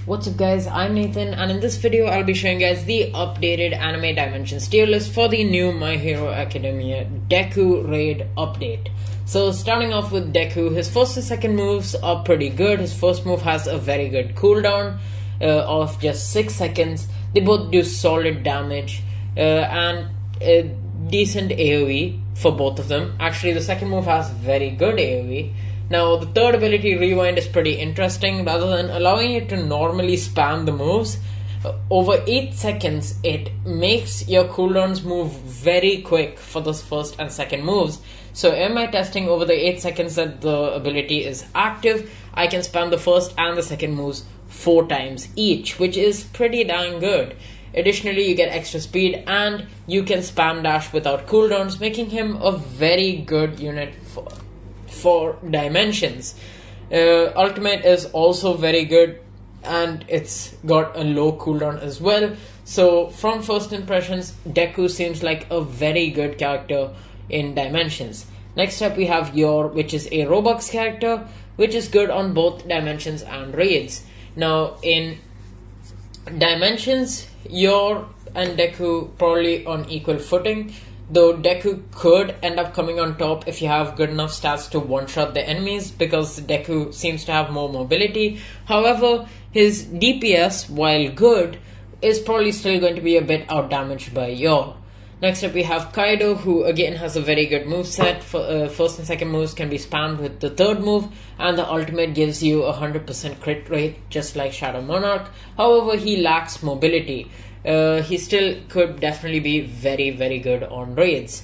What's up guys, I'm Nathan and in this video I'll be showing you guys the updated anime dimensions tier list for the new My Hero Academia DEKU raid update. So starting off with DEKU, his first and second moves are pretty good. His first move has a very good cooldown of just 6 seconds. They both do solid damage and a decent AoE for both of them. Actually the second move has very good AoE. Now, the third ability, Rewind, is pretty interesting. Rather than allowing you to normally spam the moves, over 8 seconds, it makes your cooldowns move very quick for those first and second moves. So in my testing, over the 8 seconds that the ability is active, I can spam the first and the second moves 4 times each, which is pretty dang good. Additionally, you get extra speed and you can spam dash without cooldowns, making him a very good unit for dimensions. Ultimate is also very good and it's got a low cooldown as well. So from first impressions, DEKU seems like a very good character in dimensions. Next up we have Yor, which is a Roblox character, which is good on both dimensions and raids. Now in dimensions, Yor and DEKU probably on equal footing, though DEKU could end up coming on top if you have good enough stats to one-shot the enemies, because DEKU seems to have more mobility. However, his DPS, while good, is probably still going to be a bit outdamaged by Yor. Next up we have Kaido, who again has a very good moveset. First and second moves can be spammed with the third move, and the ultimate gives you a 100% crit rate, just like Shadow Monarch. However, he lacks mobility. He still could definitely be very, very good on raids.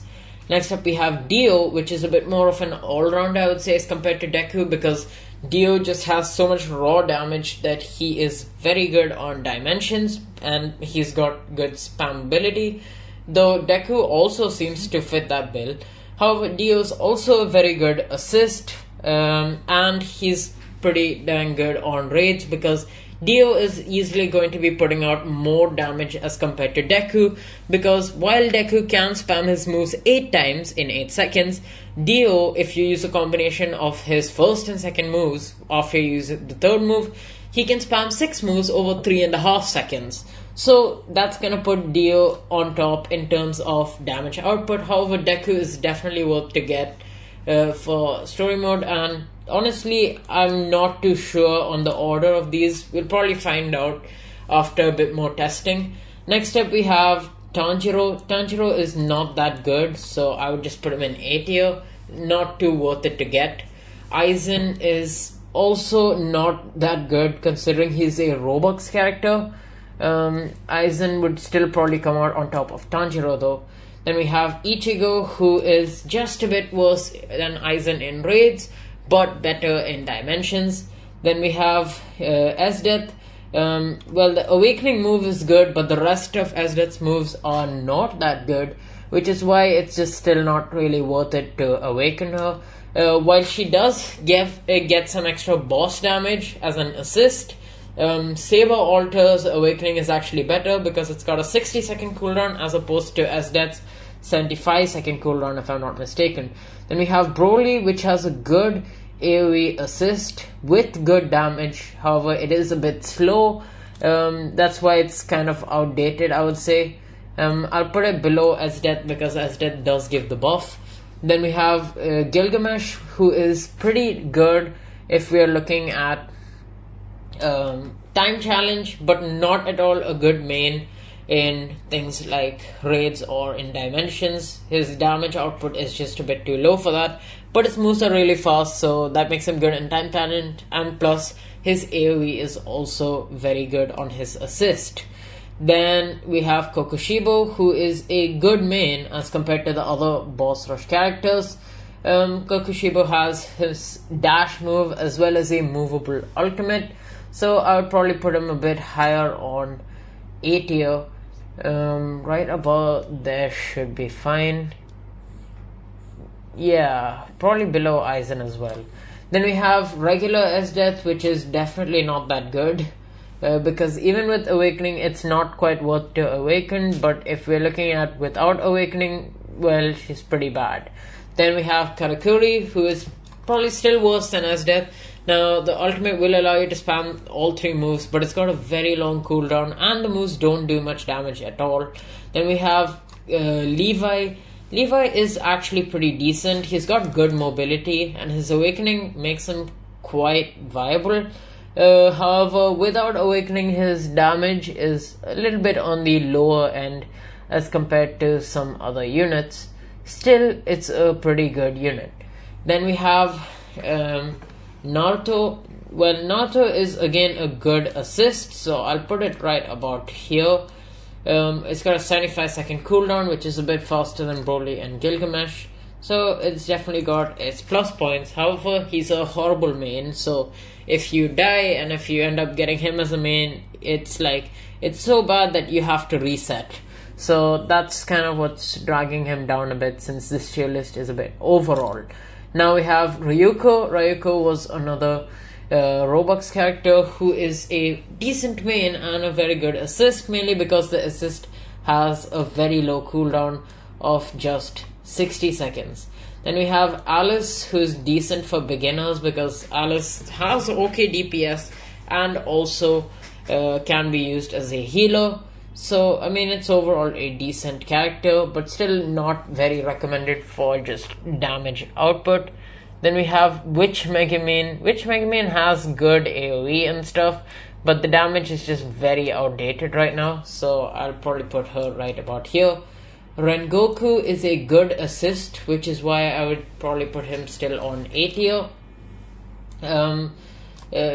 Next up we have Dio, which is a bit more of an all-rounder, I would say, as compared to DEKU, because Dio just has so much raw damage that he is very good on dimensions and he's got good spammability, though DEKU also seems to fit that bill. However, Dio is also a very good assist and he's pretty dang good on raids, because Dio is easily going to be putting out more damage as compared to DEKU, because while DEKU can spam his moves 8 times in 8 seconds, Dio, if you use a combination of his first and second moves after you use the third move, he can spam 6 moves over 3.5 seconds. So that's gonna put Dio on top in terms of damage output. However, DEKU is definitely worth to get for story mode, and honestly, I'm not too sure on the order of these. We'll probably find out after a bit more testing. Next up we have Tanjiro. Tanjiro is not that good, so I would just put him in A tier. Not too worth it to get. Aizen is also not that good considering he's a Roblox character. Aizen would still probably come out on top of Tanjiro though. Then we have Ichigo, who is just a bit worse than Aizen in raids, but better in dimensions. Then we have Esdeath. Well, the awakening move is good, but the rest of Esdeath's moves are not that good, which is why it's just still not really worth it to awaken her. While she does get some extra boss damage as an assist, Saber Alter's awakening is actually better because it's got a 60-second cooldown as opposed to Esdeath's 75-second cooldown, if I'm not mistaken. Then we have Broly, which has a good AoE assist with good damage. However, it is a bit slow. That's why it's kind of outdated, I would say. I'll put it below Esdeath because Esdeath does give the buff. Then we have Gilgamesh, who is pretty good if we are looking at time challenge, but not at all a good main in things like raids or in dimensions. His damage output is just a bit too low for that, but his moves are really fast, so that makes him good in time talent, and plus his AoE is also very good on his assist. Then we have Kokushibo, who is a good main as compared to the other boss rush characters. Kokushibo has his dash move as well as a movable ultimate, so I would probably put him a bit higher on A tier. Right about there should be fine. Yeah, probably below Aizen as well. Then we have regular Esdeath, which is definitely not that good, because even with awakening it's not quite worth to awaken, but if we're looking at without awakening, well, she's pretty bad. Then we have Karakuri, who is probably still worse than Esdeath, Now, the ultimate will allow you to spam all 3 moves, but it's got a very long cooldown, and the moves don't do much damage at all. Then we have Levi. Levi is actually pretty decent. He's got good mobility, and his awakening makes him quite viable. However, without awakening, his damage is a little bit on the lower end as compared to some other units. Still, it's a pretty good unit. Then we have Naruto. Well, Naruto is again a good assist, so I'll put it right about here. It's got a 75-second cooldown, which is a bit faster than Broly and Gilgamesh, so it's definitely got its plus points. However, he's a horrible main, so if you die and if you end up getting him as a main, it's so bad that you have to reset. So that's kind of what's dragging him down a bit, since this tier list is a bit overall. Now we have Ryuko. Ryuko was another Roblox character who is a decent main and a very good assist, mainly because the assist has a very low cooldown of just 60 seconds. Then we have Alice, who's decent for beginners because Alice has okay DPS and also can be used as a healer. So, I mean, it's overall a decent character, but still not very recommended for just damage output. Then we have Witch Megumin. Witch Megumin has good AoE and stuff, but the damage is just very outdated right now, so I'll probably put her right about here. Rengoku is a good assist, which is why I would probably put him still on A tier.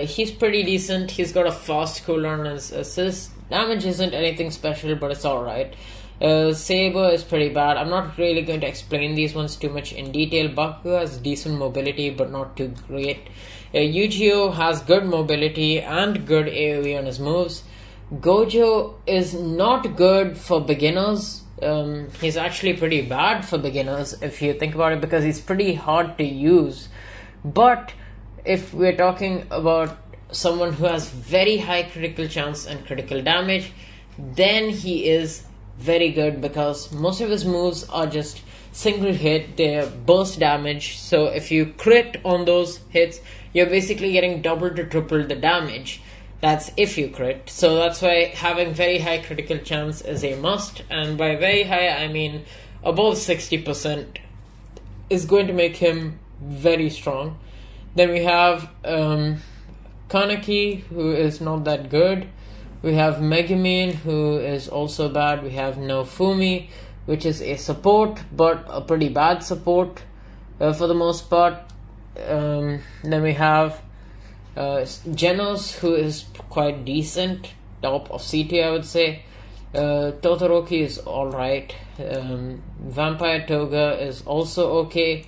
He's pretty decent. He's got a fast cooldown as assist. Damage isn't anything special, but it's alright. Saber is pretty bad. I'm not really going to explain these ones too much in detail. Bakugo has decent mobility, but not too great. Yu-Gi-Oh has good mobility and good AoE on his moves. Gojo is not good for beginners. He's actually pretty bad for beginners if you think about it, because he's pretty hard to use. But if we're talking about someone who has very high critical chance and critical damage, then he is very good, because most of his moves are just single hit, they're burst damage. So if you crit on those hits, you're basically getting double to triple the damage. That's if you crit. So that's why having very high critical chance is a must, and by very high I mean above 60% is going to make him very strong. Then we have Kaneki, who is not that good. We have Megumin, who is also bad. We have Nofumi, which is a support, but a pretty bad support for the most part. Then we have Genos, who is quite decent, top of C tier I would say. Todoroki is alright. Vampire Toga is also okay.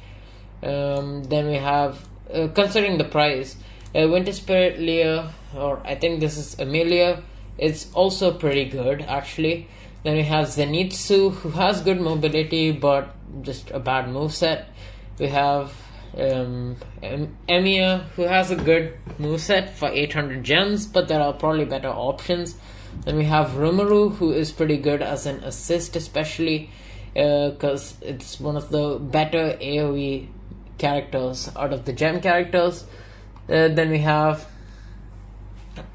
Then we have, considering the price, Winter Spirit Leah, or I think this is Amelia, it's also pretty good actually. Then we have Zenitsu, who has good mobility but just a bad moveset. We have Emiya, who has a good moveset for 800 gems, but there are probably better options. Then we have Rimuru, who is pretty good as an assist, especially because it's one of the better AoE characters out of the gem characters. Then we have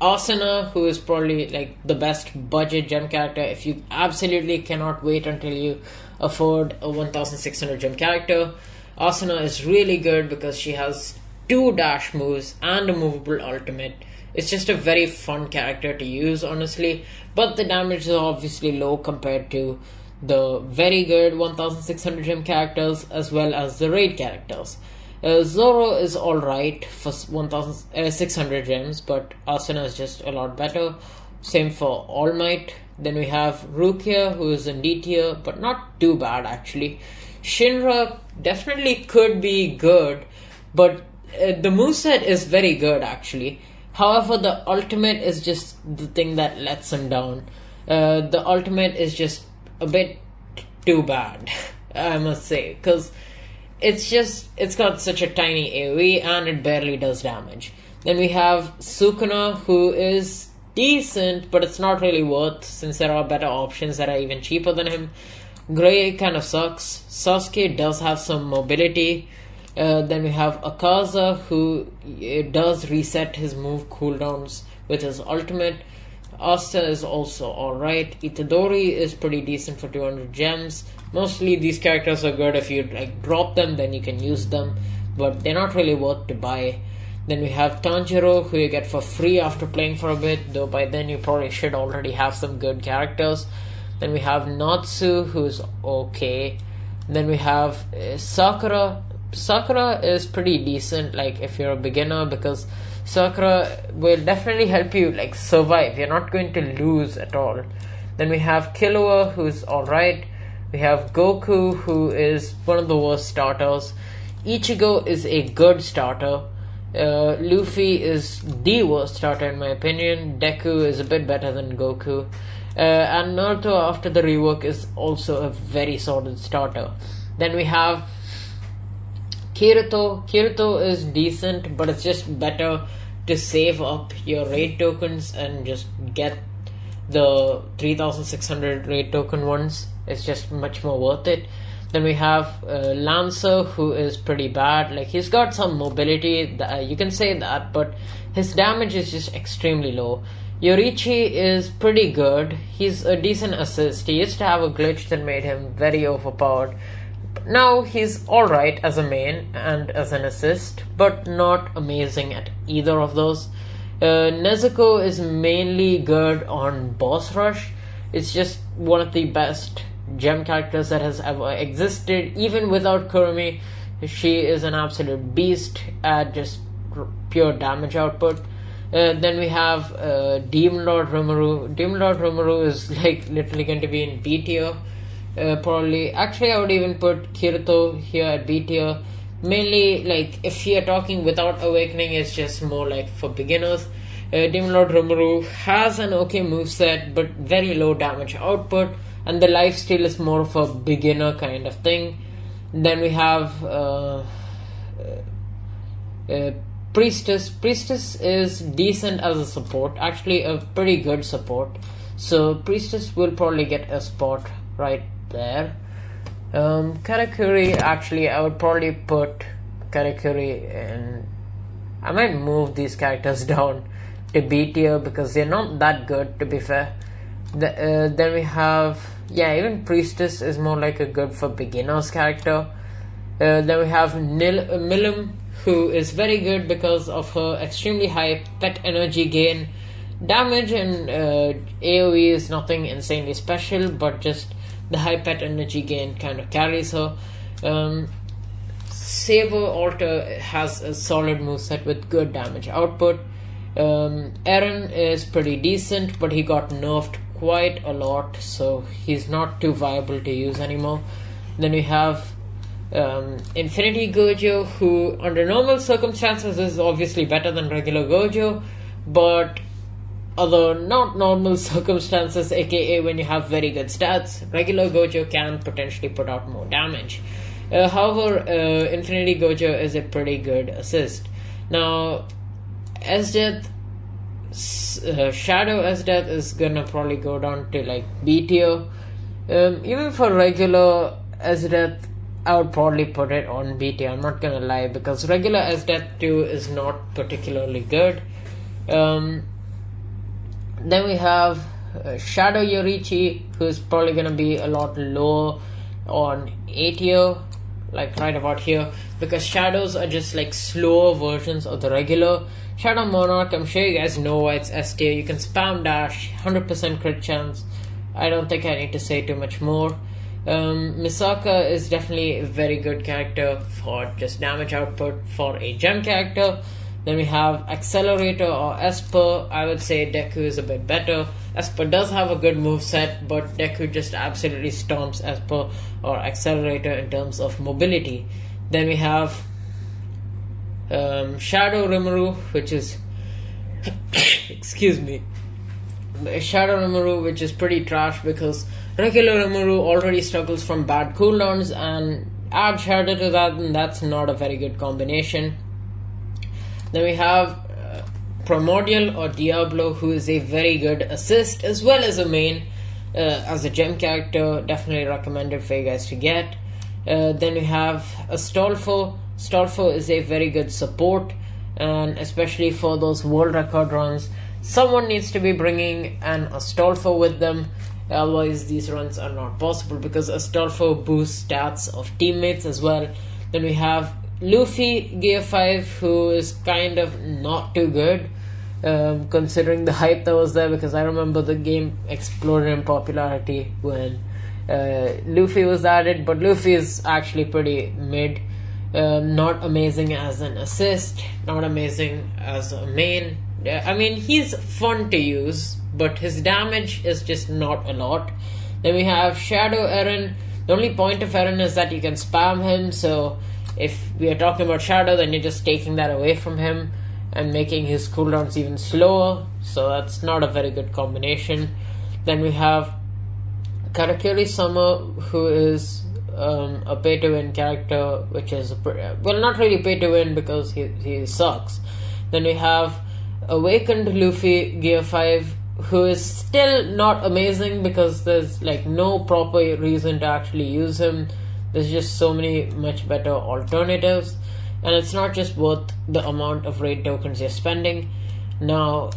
Asuna, who is probably like the best budget gem character if you absolutely cannot wait until you afford a 1600 gem character. Asuna is really good because she has 2 dash moves and a movable ultimate. It's just a very fun character to use, honestly, but the damage is obviously low compared to the very good 1600 gem characters as well as the raid characters. Zoro is alright for 1600 gems, but Asuna is just a lot better. Same for All Might. Then we have Rukia, who is in D tier, but not too bad actually. Shinra definitely could be good, but the moveset is very good actually. However, the ultimate is just the thing that lets him down. The ultimate is just a bit too bad, I must say, because it's got such a tiny AoE and it barely does damage. Then we have Sukuna, who is decent, but it's not really worth, since there are better options that are even cheaper than him. Gray kind of sucks. Sasuke does have some mobility, Then we have Akaza, who does reset his move cooldowns with his ultimate. Asta is also alright. Itadori is pretty decent for 200 gems. Mostly these characters are good. If you like drop them, then you can use them, but they're not really worth to buy. Then we have Tanjiro, who you get for free after playing for a bit, though by then you probably should already have some good characters. Then we have Natsu, who's okay. Then we have Sakura. Sakura is pretty decent, like if you're a beginner, because Sakura will definitely help you like survive. You're not going to lose at all. Then we have Killua, who's alright. We have Goku, who is one of the worst starters. Ichigo is a good starter. Luffy is the worst starter in my opinion. Deku is a bit better than Goku. And Naruto after the rework is also a very solid starter. Then we have Kirito. Kirito is decent, but it's just better to save up your raid tokens and just get the 3600 raid token ones. It's just much more worth it. Then we have Lancer, who is pretty bad. Like, he's got some mobility, you can say that, but his damage is just extremely low. Yorichi is pretty good. He's a decent assist. He used to have a glitch that made him very overpowered. Now he's alright as a main and as an assist, but not amazing at either of those. Nezuko is mainly good on boss rush. It's just one of the best gem characters that has ever existed. Even without Kurumi, she is an absolute beast at just pure damage output. Then we have Demon Lord Rimuru. Demon Lord Rimuru is like literally going to be in B tier. Probably, actually I would even put Kirito here at B tier. Mainly, like, if you're talking without Awakening, it's just more like for beginners. Demon Lord Rimuru has an okay moveset, but very low damage output, and the lifesteal is more of a beginner kind of thing. Then we have Priestess. Priestess is decent as a support, actually a pretty good support. So Priestess will probably get a spot right there. Karakuri, actually I would probably put Karakuri in. I might move these characters down to B tier because they're not that good, to be fair. Then we have, even Priestess is more like a good for beginners character. Then we have Milim, who is very good because of her extremely high pet energy gain. Damage and AoE is nothing insanely special, but just the high pet energy gain kind of carries her. Saber Alter has a solid moveset with good damage output. Eren is pretty decent, but he got nerfed quite a lot, so he's not too viable to use anymore. Then we have Infinity Gojo, who under normal circumstances is obviously better than regular Gojo, but other not normal circumstances, aka when you have very good stats, regular Gojo can potentially put out more damage. However, Infinity Gojo is a pretty good assist. Now, Esdeath, Shadow Esdeath is gonna probably go down to like B tier. Even for regular Esdeath, I would probably put it on B tier, I'm not gonna lie, because regular Esdeath 2 is not particularly good. Then we have Shadow Yorichi, who's probably gonna be a lot lower on A tier, like right about here, because shadows are just like slower versions of the regular. Shadow Monarch, I'm sure you guys know why it's S tier. You can spam dash, 100% crit chance. I don't think I need to say too much more. Misaka is definitely a very good character for just damage output for a gem character. Then we have Accelerator or Esper. I would say Deku is a bit better. Esper does have a good moveset, but Deku just absolutely stomps Esper or Accelerator in terms of mobility. Then we have Shadow Rimuru, which is excuse me, Shadow Rimuru, which is pretty trash because regular Rimuru already struggles from bad cooldowns, and add Shadow to that, and that's not a very good combination. Then we have Primordial or Diablo, who is a very good assist as well as a main. As a gem character, definitely recommended for you guys to get. Then we have Astolfo. Astolfo is a very good support, and especially for those world record runs, someone needs to be bringing an Astolfo with them. Otherwise, these runs are not possible because Astolfo boosts stats of teammates as well. Then we have Luffy Gear 5, who is kind of not too good, considering the hype that was there, because I remember the game exploded in popularity when Luffy was added, but Luffy is actually pretty mid. Not amazing as an assist, not amazing as a main. I mean, he's fun to use, but his damage is just not a lot. Then we have Shadow Eren. The only point of Eren is that you can spam him, so if we are talking about Shadow, then you're just taking that away from him and making his cooldowns even slower, so that's not a very good combination. Then we have Karakuri Summer, who is a pay-to-win character, which is, well, not really pay-to-win because he sucks. Then we have Awakened Luffy Gear 5, who is still not amazing because there's like no proper reason to actually use him. There's just so many much better alternatives, and it's not just worth the amount of raid tokens you're spending. Now,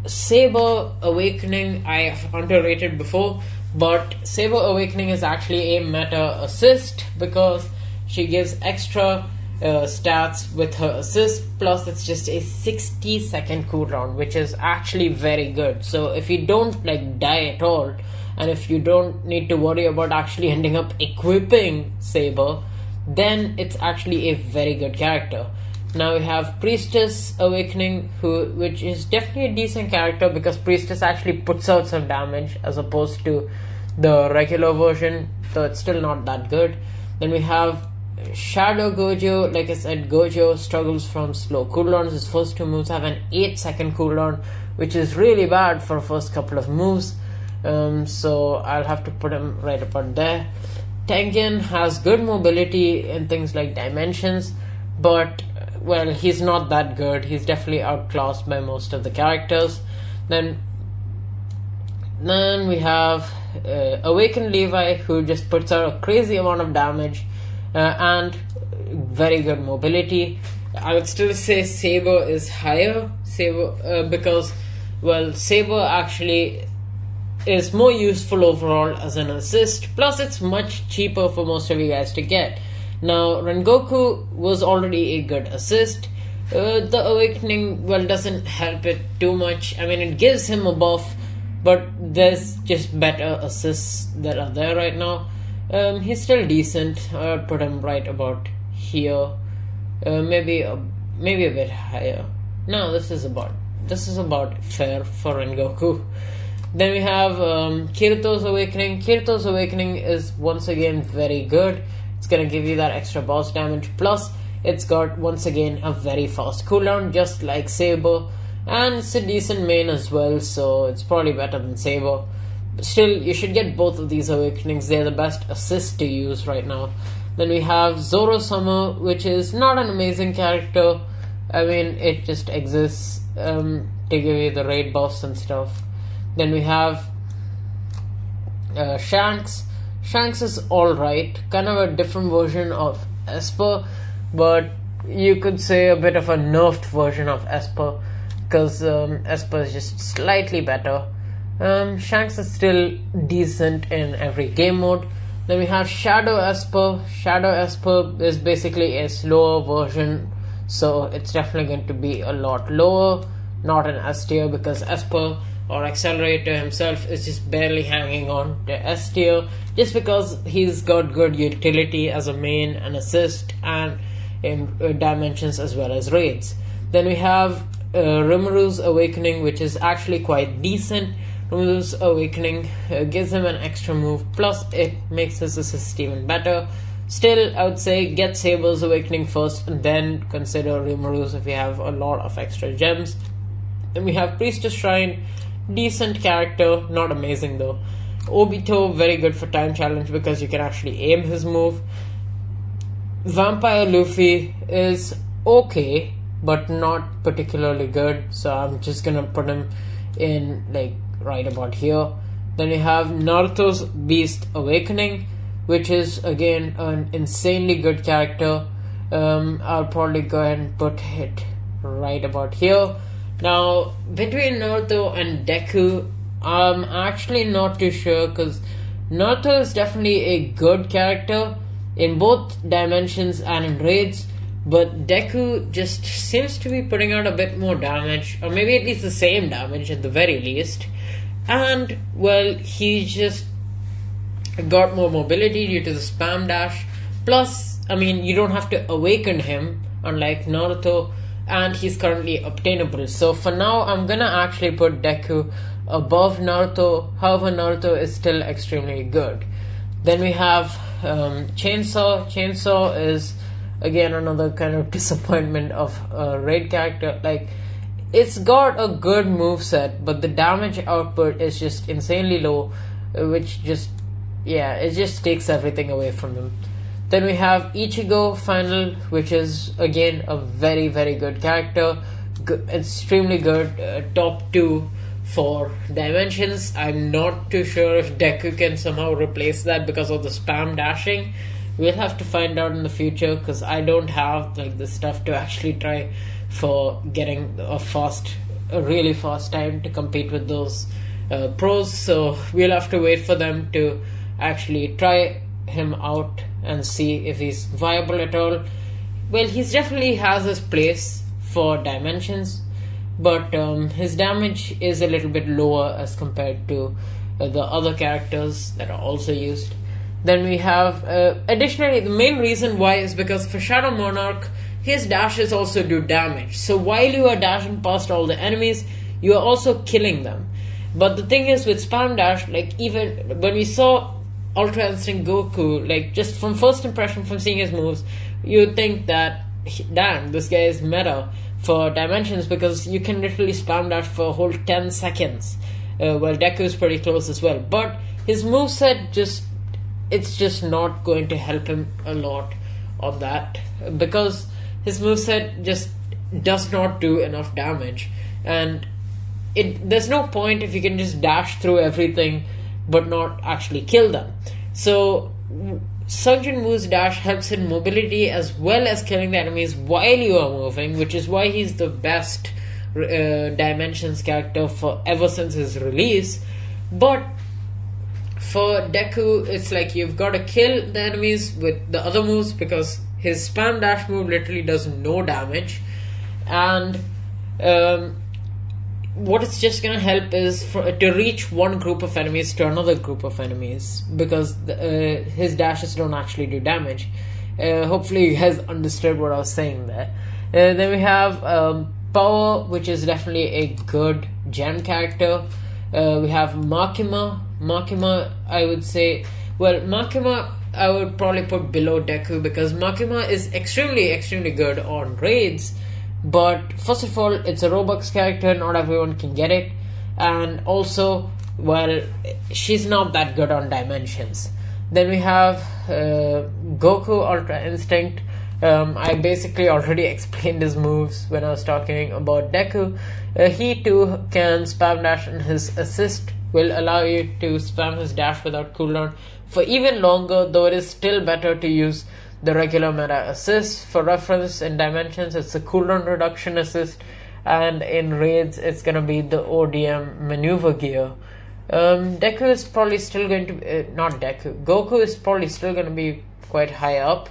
Saber Awakening I have underrated before, but Saber Awakening is actually a meta assist because she gives extra stats with her assist, plus it's just a 60-second cooldown, which is actually very good. So if you don't like die at all, and if you don't need to worry about actually ending up equipping Saber, then it's actually a very good character. Now we have Priestess Awakening, which is definitely a decent character because Priestess actually puts out some damage as opposed to the regular version, so it's still not that good. Then we have Shadow Gojo. Like I said, Gojo struggles from slow cooldowns. His first two moves have an 8-second cooldown, which is really bad for the first couple of moves. So I'll have to put him right about there. Tengen has good mobility in things like dimensions, but well, he's not that good. He's definitely outclassed by most of the characters. Then we have Awakened Levi, who just puts out a crazy amount of damage and very good mobility. I would still say Saber is higher. Because, well, Saber actually is more useful overall as an assist, plus it's much cheaper for most of you guys to get. Now, Rengoku was already a good assist. The Awakening, well, doesn't help it too much. I mean, it gives him a buff, but there's just better assists that are there right now. He's still decent. I'll put him right about here. Maybe a bit higher. No, this is about fair for Rengoku. Then we have Kirito's Awakening. Kirito's Awakening is once again very good. It's gonna give you that extra boss damage, plus it's got once again a very fast cooldown, just like Saber, and it's a decent main as well, so it's probably better than Saber. But still, you should get both of these Awakenings. They're the best assist to use right now. Then we have Zoro Summer, which is not an amazing character. I mean, it just exists to give you the raid buffs and stuff. Then we have Shanks. Shanks is alright, kind of a different version of Esper, but you could say a bit of a nerfed version of Esper, because Esper is just slightly better. Shanks is still decent in every game mode. Then we have Shadow Esper. Shadow Esper is basically a slower version, so it's definitely going to be a lot lower, not an S tier, because Esper or Accelerator himself is just barely hanging on to S tier, just because he's got good utility as a main and assist, and in dimensions as well as raids. Then we have Rimru's Awakening, which is actually quite decent. Rimru's Awakening gives him an extra move, plus it makes his assist even better. Still, I would say get Saber's Awakening first, and then consider Rimru's if you have a lot of extra gems. Then we have Priestess Shrine. Decent character, not amazing though. Obito, very good for time challenge because you can actually aim his move. Vampire Luffy is okay, but not particularly good, so I'm just gonna put him in like right about here. Then we have Naruto's Beast Awakening, which is again an insanely good character. I'll probably go ahead and put it right about here. Now, between Naruto and Deku, I'm actually not too sure, because Naruto is definitely a good character in both dimensions and in raids, but Deku just seems to be putting out a bit more damage, or maybe at least the same damage at the very least. And, well, he just got more mobility due to the spam dash. Plus, I mean, you don't have to awaken him, unlike Naruto, and he's currently obtainable. So for now, I'm gonna actually put Deku above Naruto. However, Naruto is still extremely good. Then we have Chainsaw. Chainsaw is again another kind of disappointment of a raid character. Like, it's got a good moveset, but the damage output is just insanely low, which just, yeah, it just takes everything away from him. Then we have Ichigo Final, which is again a very, very good character. Extremely good, top 2 for dimensions. I'm not too sure if Deku can somehow replace that because of the spam dashing. We'll have to find out in the future, because I don't have like the stuff to actually try for getting a really fast time to compete with those pros. So we'll have to wait for them to actually try him out and see if he's viable at all. Well, he definitely has his place for dimensions, but his damage is a little bit lower as compared to the other characters that are also used. Then we have, additionally, the main reason why is because for Shadow Monarch, his dashes also do damage. So while you are dashing past all the enemies, you are also killing them. But the thing is, with spam dash, like, even when we saw Ultra Instinct Goku, like, just from first impression from seeing his moves, you would think that, damn, this guy is meta for dimensions, because you can literally spam dash for a whole 10 seconds. Well, Deku is pretty close as well, but his moveset it's just not going to help him a lot on that, because his moveset just does not do enough damage, and there's no point if you can just dash through everything but not actually kill them. So Sunjin Wu's dash helps in mobility as well as killing the enemies while you are moving, which is why he's the best Dimensions character for ever since his release. But for Deku, it's like you've got to kill the enemies with the other moves, because his spam dash move literally does no damage, and what it's just gonna help is to reach one group of enemies to another group of enemies, because his dashes don't actually do damage. Hopefully you guys understood what I was saying there. Then we have Power, which is definitely a good gem character. We have Makima. Makima, I would say, well, Makima I would probably put below Deku, because Makima is extremely, extremely good on raids. But first of all, it's a Roblox character, not everyone can get it. And also, well, she's not that good on dimensions. Then we have Goku Ultra Instinct. I basically already explained his moves when I was talking about Deku. He too can spam dash, and his assist will allow you to spam his dash without cooldown for even longer, though it is still better to use the regular meta assist. For reference, in dimensions it's a cooldown reduction assist, and in raids it's gonna be the ODM maneuver gear. Deku is probably still going to not Deku, Goku is probably still going to be quite high up.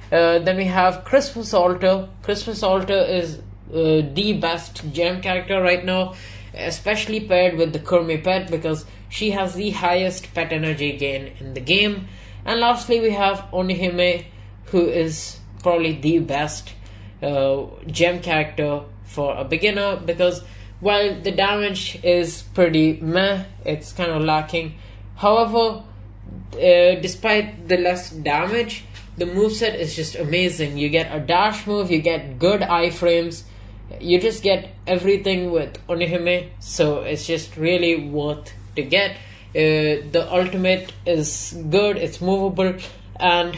Then we have Christmas Alter. Christmas Alter is the best gem character right now, especially paired with the Kurmi pet, because she has the highest pet energy gain in the game. And lastly, we have Onihime, who is probably the best gem character for a beginner, because while the damage is pretty meh, it's kind of lacking. However, despite the less damage, the moveset is just amazing. You get a dash move, you get good iframes, you just get everything with Onihime, so it's just really worth to get. The ultimate is good, it's movable, and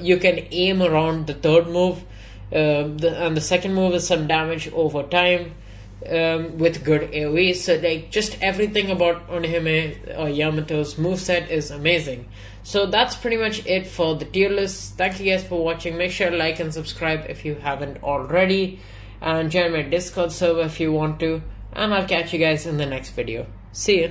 you can aim around the third move, and the second move is some damage over time. with good AoE. So like just everything about Onihime or Yamato's moveset is amazing. So that's pretty much it for the tier list. Thank you guys for watching. Make sure to like and subscribe if you haven't already, and join my Discord server if you want to, and I'll catch you guys in the next video. See ya.